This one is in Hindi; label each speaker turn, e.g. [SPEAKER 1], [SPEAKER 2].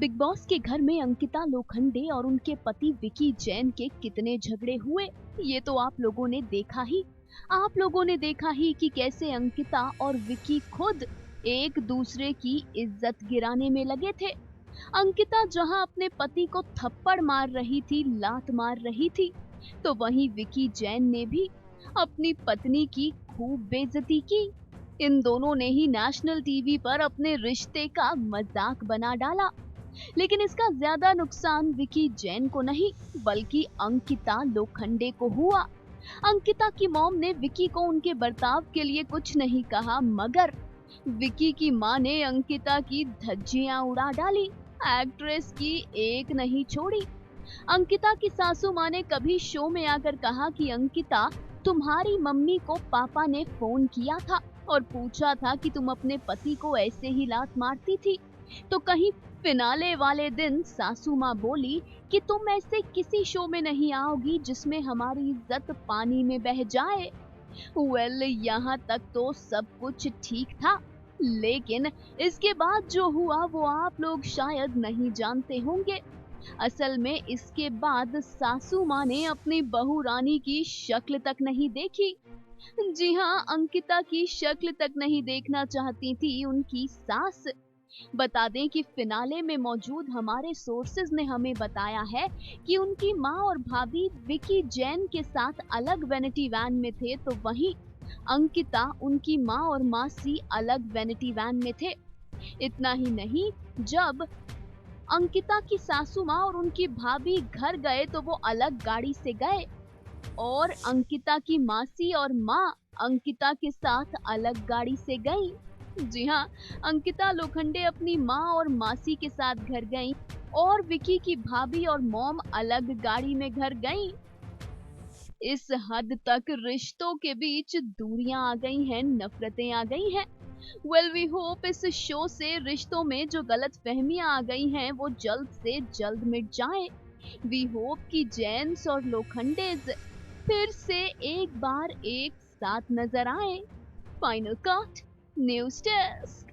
[SPEAKER 1] बिग बॉस के घर में अंकिता लोखंडे और उनके पति विकी जैन के कितने झगड़े हुए, ये तो आप लोगों ने देखा ही। आप लोगों ने देखा ही कि कैसे अंकिता और विकी खुद एक दूसरे की इज्जत गिराने में लगे थे। अंकिता जहां अपने पति को थप्पड़ मार रही थी, लात मार रही थी, तो वहीं विकी जैन ने भी अपनी पत्नी की खूब बेइज्जती की। इन दोनों ने ही नेशनल टीवी पर अपने रिश्ते का मजाक बना डाला। लेकिन इसका ज्यादा नुकसान विकी जैन को नहीं, बल्कि अंकिता लोखंडे को हुआ। अंकिता की मॉम ने विकी को उनके बर्ताव के लिए कुछ नहीं कहा, मगर विकी की मां ने अंकिता की धज्जियां उड़ा डाली। एक्ट्रेस की एक नहीं छोड़ी। अंकिता की सासू मां ने कभी शो में आकर कहा कि अंकिता, तुम्हारी मम्मी को पापा ने फोन किया था और पूछा था कि तुम अपने पति को ऐसे ही लात मारती थी। तो कहीं फिनाले वाले दिन सासू माँ बोली कि तुम ऐसे किसी शो में नहीं आओगी जिसमें हमारी इज्जत पानी में बह जाए। यहाँ तक तो सब कुछ ठीक था, लेकिन इसके बाद जो हुआ वो आप लोग शायद नहीं जानते होंगे। असल में इसके बाद सासू माँ ने अपनी बहू रानी की शक्ल तक नहीं देखी। जी हाँ, अंकिता की शक्ल तक नहीं देखना चाहती थी उनकी सास। बता दें कि फिनाले में मौजूद हमारे सोर्सेज ने हमें बताया है कि उनकी माँ और भाभी विकी जैन के साथ अलग वैनिटी वैन में थे, तो वहीं अंकिता, उनकी माँ और मासी अलग वैनिटी वैन में थे। इतना ही नहीं, जब अंकिता की सासू माँ और उनकी भाभी घर गए तो वो अलग गाड़ी से गए, और अंकिता की मासी और माँ अंकिता के साथ अलग गाड़ी से गई। जी हाँ, अंकिता लोखंडे अपनी माँ और मासी के साथ घर गईं और विकी की भाभी और मॉम अलग गाड़ी में घर गईं। इस हद तक रिश्तों के बीच दूरियां आ गई हैं, नफरतें आ गई हैं। वेल, वी होप इस शो से रिश्तों में जो गलतफहमियां आ गई हैं वो जल्द से जल्द मिट जाएं। वी होप कि जैन्स और लोखंडेज फिर से एक बार एक साथ नजर आए। Final cut, news desk.